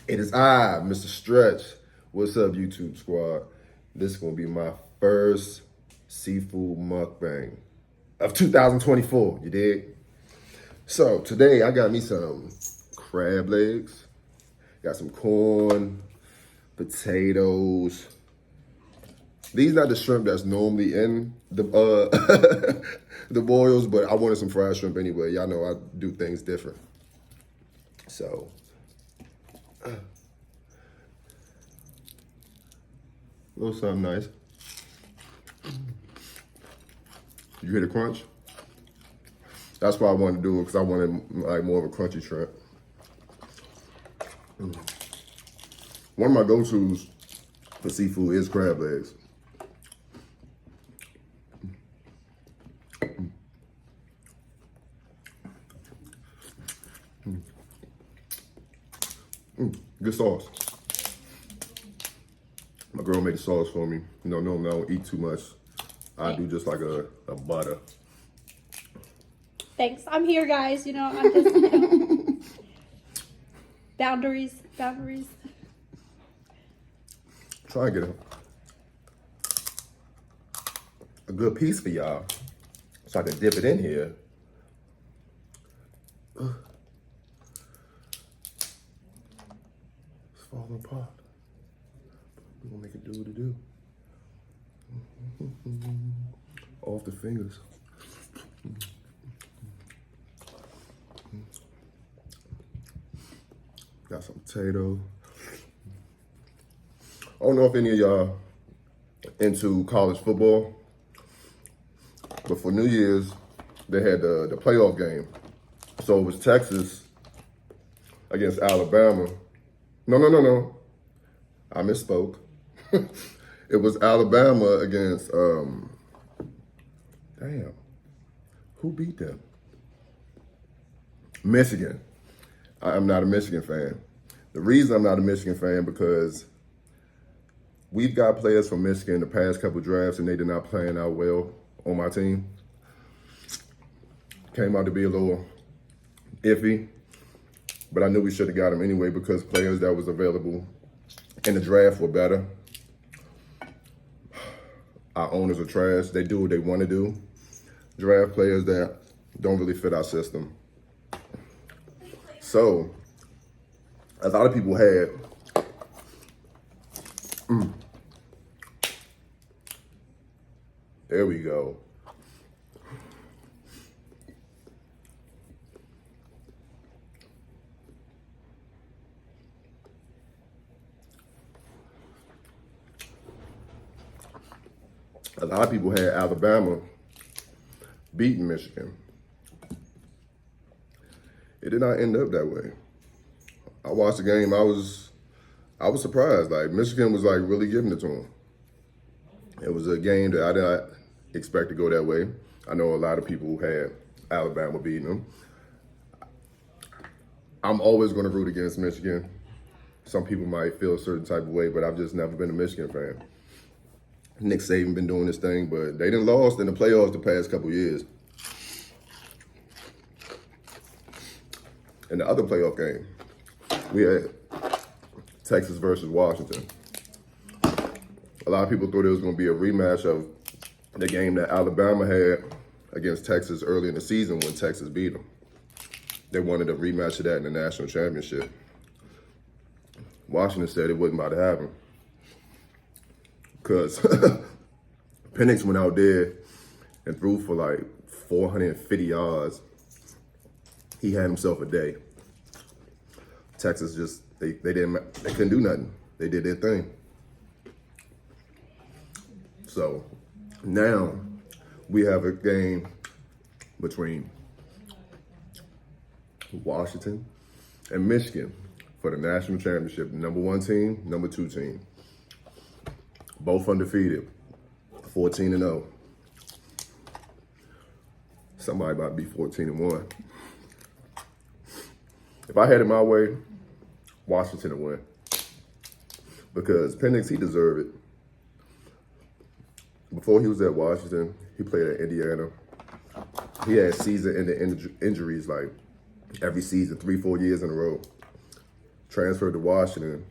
It is I, Mr. Stretch. What's up, YouTube squad? This is going to be my first seafood mukbang of 2024, you dig? So today I got me some crab legs, got some corn, potatoes. These not the shrimp that's normally in the the boils, but I wanted some fried shrimp anyway. Y'all know I do things different. So a little something nice. You hear the crunch? That's why I wanted to do it, because I wanted like more of a crunchy shrimp. One of my go-tos for seafood is crab legs. Good sauce. My girl made the sauce for me. You know, normally I don't eat too much. I do just like a butter. Thanks. I'm here, guys. You know, I'm just, boundaries. Try and get a good piece for y'all so I can dip it in here. It's falling apart. We're gonna make it do what it do. Off the fingers. Got some potato. I don't know if any of y'all into college football, but for New Year's, they had the playoff game. So it was Texas against Alabama. No. I misspoke. It was Alabama against, damn, who beat them? Michigan. I'm not a Michigan fan. The reason I'm not a Michigan fan because we've got players from Michigan in the past couple drafts and they did not plan out well on my team. Came out to be a little iffy, but I knew we should have got them anyway because players that was available in the draft were better. Our owners are trash. They do what they want to do. Draft players that don't really fit our system. So, a lot of people had there we go. A lot of people had Alabama beating Michigan. It did not end up that way. I watched the game. I was surprised. Like, Michigan was like really giving it to them. It was a game that I did not expect to go that way. I know a lot of people had Alabama beating them. I'm always going to root against Michigan. Some people might feel a certain type of way, but I've just never been a Michigan fan. Nick Saban been doing this thing, but they done lost in the playoffs the past couple years. In the other playoff game, we had Texas versus Washington. A lot of people thought it was going to be a rematch of the game that Alabama had against Texas early in the season when Texas beat them. They wanted a rematch of that in the national championship. Washington said it wasn't about to happen because Penix went out there and threw for like 450 yards. He had himself a day. Texas just, they couldn't do nothing. They did their thing. So now we have a game between Washington and Michigan for the national championship. Number 1 team, number 2 team. Both undefeated, 14-0. Somebody about to be 14-1. If I had it my way, Washington would win. Because Penix, he deserved it. Before he was at Washington, he played at Indiana. He had season-ending injuries like every season, 3-4 years in a row. transferred to Washington,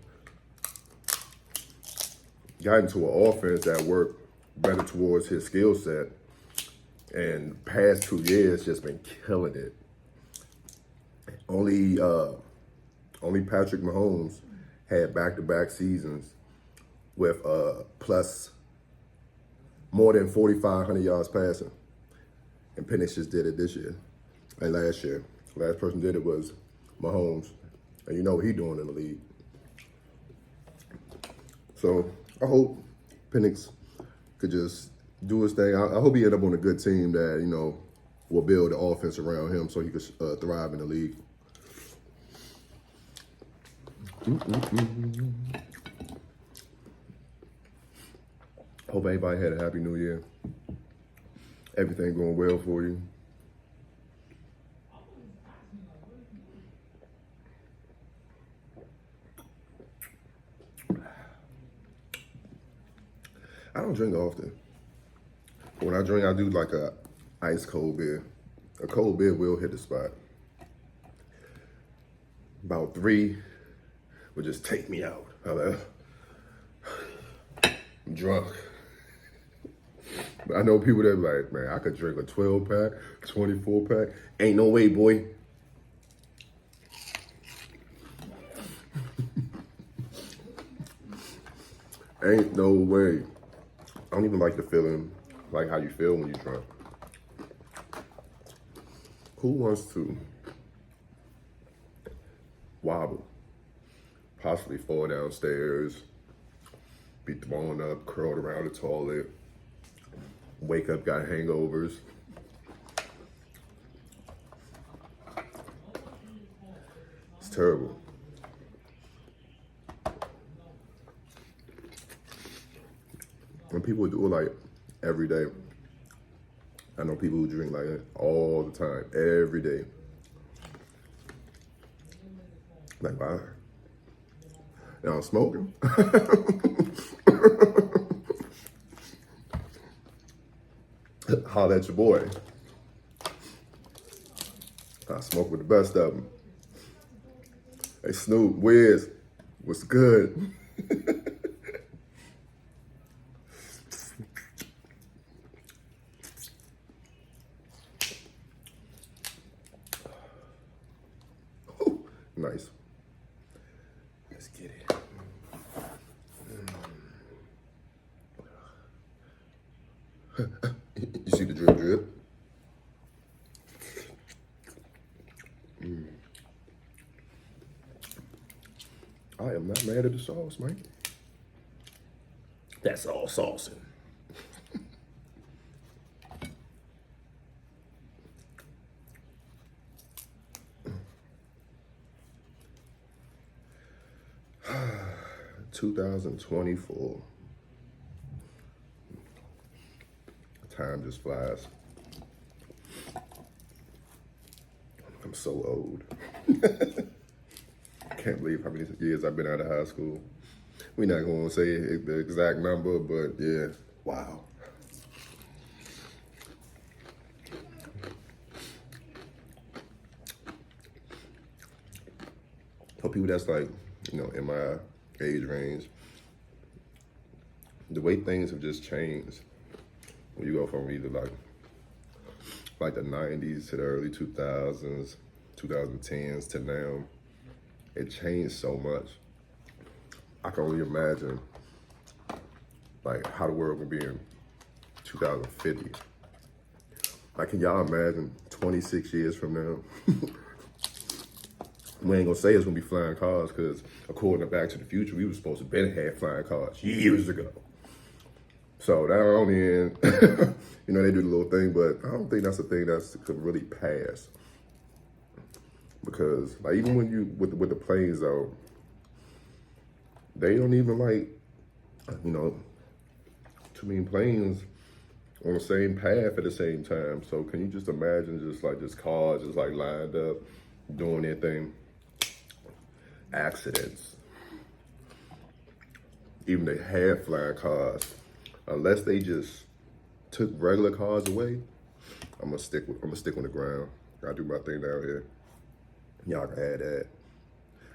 got into an offense that worked better towards his skill set, and past 2 years just been killing it. Only Patrick Mahomes had back-to-back seasons with plus more than 4,500 yards passing, and Penix just did it this year and last year. Last person did it was Mahomes, and you know what he's doing in the league. So I hope Penix could just do his thing. I hope he end up on a good team that, you know, will build the offense around him so he could thrive in the league. Hope everybody had a happy new year. Everything going well for you. I don't drink often. When I drink, I do like a ice cold beer. A cold beer will hit the spot. About 3 would just take me out. I'm drunk. But I know people that be like, man, I could drink a 12-pack, 24-pack. Ain't no way, boy. Ain't no way. I don't even like the feeling, like how you feel when you're drunk. Who wants to wobble, possibly fall downstairs, be thrown up, curled around the toilet, wake up, got hangovers? It's terrible. And people do it like every day. I know people who drink like that all the time, every day. Like, why? And I'm smoking. Holla at your boy. I smoke with the best of them. Hey, Snoop, Wiz, what's good? Nice. Let's get it. You see the drip drip? I am not mad at the sauce, man. That's all saucing. 2024. Time just flies. I'm so old. Can't believe how many years I've been out of high school. We're not going to say the exact number, but yeah, wow. For people that's like, you know, in my age range, the way things have just changed. When you go from either like the 90s to the early 2000s, 2010s to now, it changed so much. I can only imagine like how the world will be in 2050. Like, can y'all imagine 26 years from now? We ain't gonna say it's gonna be flying cars, because according to Back to the Future, we were supposed to better have flying cars years ago. So that only in, you know, they do the little thing, but I don't think that's a thing that could really pass. Because like, even when you with the planes though, they don't even like, you know, too many planes on the same path at the same time. So can you just imagine just cars just like lined up doing their thing? Accidents. Even they had flying cars, unless they just took regular cars away, I'm gonna stick on the ground. I do my thing down here. Y'all can add that.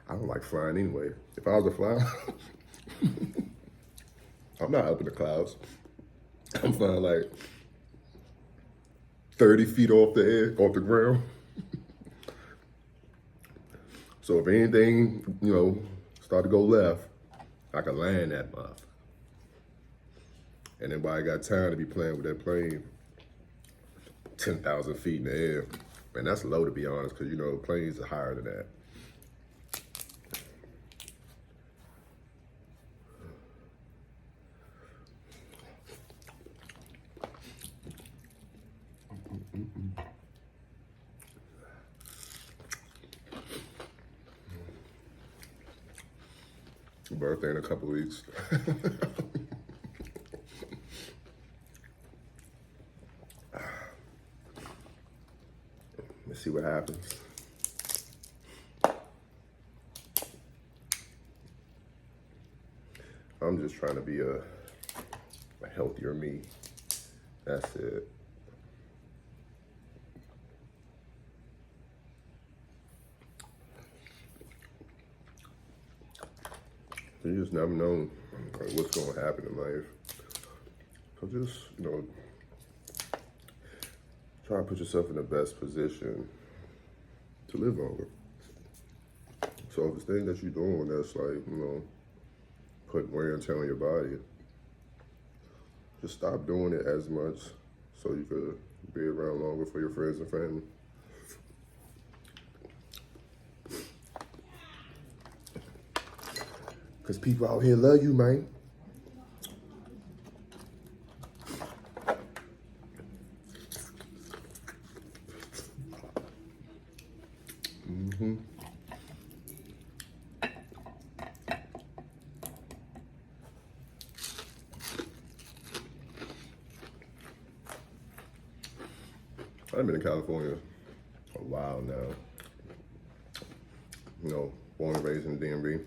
I don't like flying anyway. If I was a flyer, I'm not up in the clouds. I'm flying like 30 feet off the air, off the ground. So if anything, start to go left, I can land that motherfucker. And nobody got time to be playing with that plane 10,000 feet in the air. And that's low, to be honest, because, planes are higher than that. Birthday in a couple weeks. Let's see what happens. I'm just trying to be a healthier me. That's it. You just never know what's going to happen in life. So just, try to put yourself in the best position to live longer. So if it's things that you're doing that's like, putting wear and tear on your body, just stop doing it as much so you could be around longer for your friends and family. Because people out here love you, man. I've been in California a while now. Born and raised in the DMV.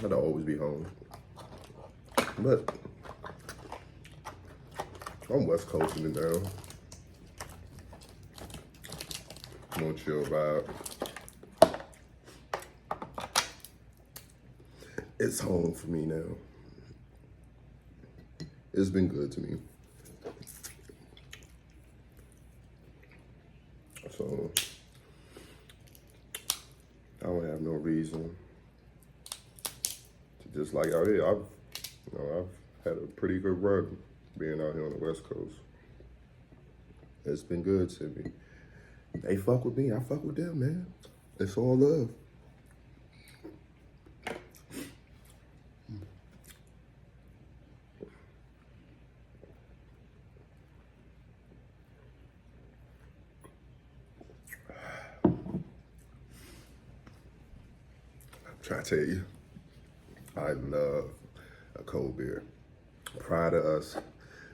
I'd always be home. But I'm West Coasting it down. More chill vibe. It's home for me now. It's been good to me. So I don't have no reason to dislike out here. I've had a pretty good run being out here on the West Coast. It's been good to me. They fuck with me, I fuck with them, man. It's all love. Try to tell you, I love a cold beer. Prior to us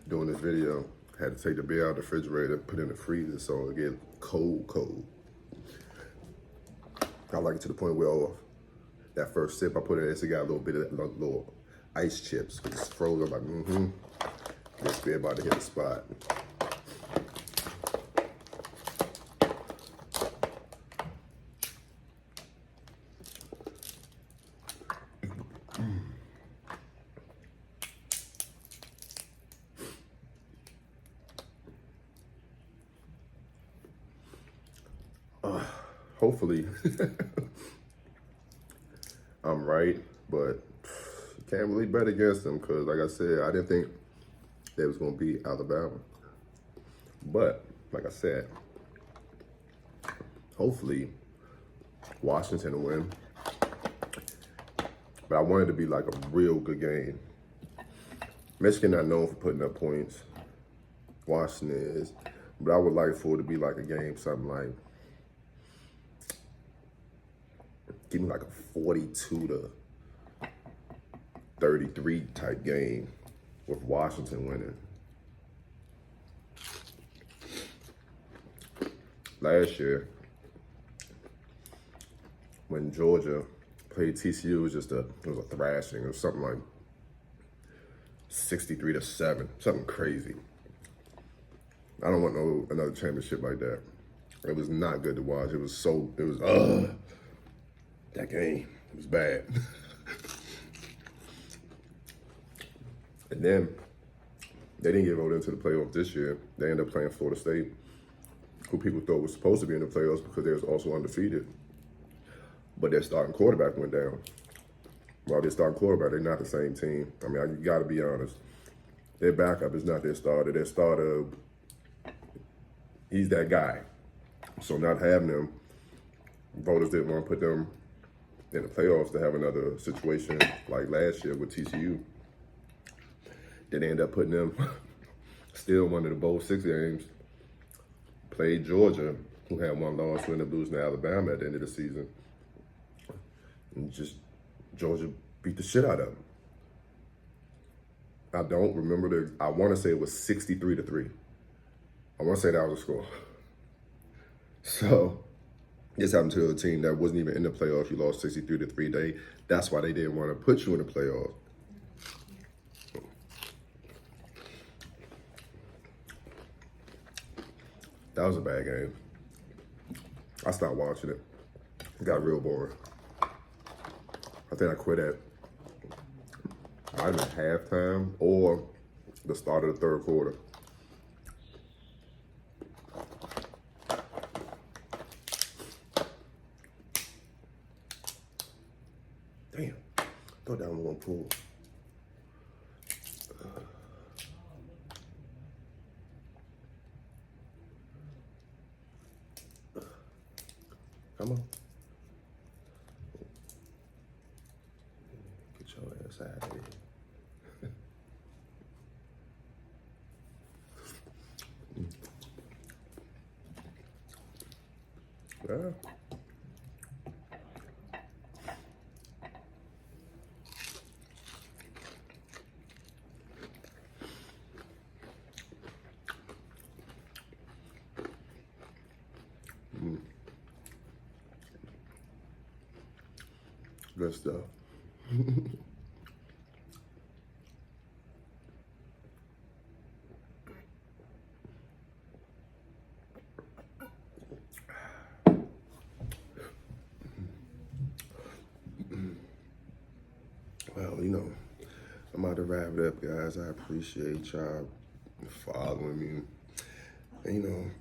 doing this video, I had to take the beer out of the refrigerator, put it in the freezer so it get cold. I like it to the point where that first sip I put in, it's got a little bit of that little ice chips. It's frozen. I'm like, this beer about to hit the spot. Hopefully, I'm right, but you can't really bet against them because, like I said, I didn't think they was going to beat Alabama. But, like I said, hopefully Washington will win. But I wanted it to be like a real good game. Michigan not known for putting up points. Washington is. But I would like for it to be like a game, something like, give me like a 42 to 33 type game with Washington winning. Last year, when Georgia played TCU, it was a thrashing. It was something like 63-7, something crazy. I don't want another championship like that. It was not good to watch. It was that game. It was bad. And then they didn't get voted into the playoffs this year. They ended up playing Florida State, who people thought was supposed to be in the playoffs because they was also undefeated. But their starting quarterback went down. Well, their starting quarterback, they're not the same team. I mean, you got to be honest. Their backup is not their starter. Their starter, he's that guy. So not having them, voters didn't want to put them in the playoffs to have another situation like last year with TCU. Then they end up putting them, still one of the Bowl 6 games, played Georgia, who had one loss, who ended up losing to Alabama at the end of the season. And just Georgia beat the shit out of them. I don't remember I want to say it was 63-3. I want to say that was the score. So this happened to a team that wasn't even in the playoffs. You lost 63-3. That's why they didn't want to put you in the playoffs. That was a bad game. I stopped watching it. It got real boring. I think I quit at either halftime or the start of the third quarter. Damn, I thought that was one pool. Come on. Get your ass out of here. Yeah. Good stuff. Well, I'm about to wrap it up, guys. I appreciate y'all following me. And,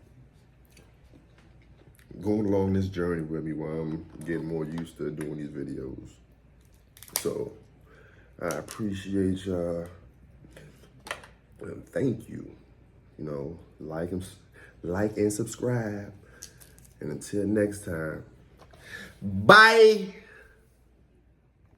going along this journey with me while I'm getting more used to doing these videos. So, I appreciate y'all. And thank you. Like and subscribe. And until next time, bye.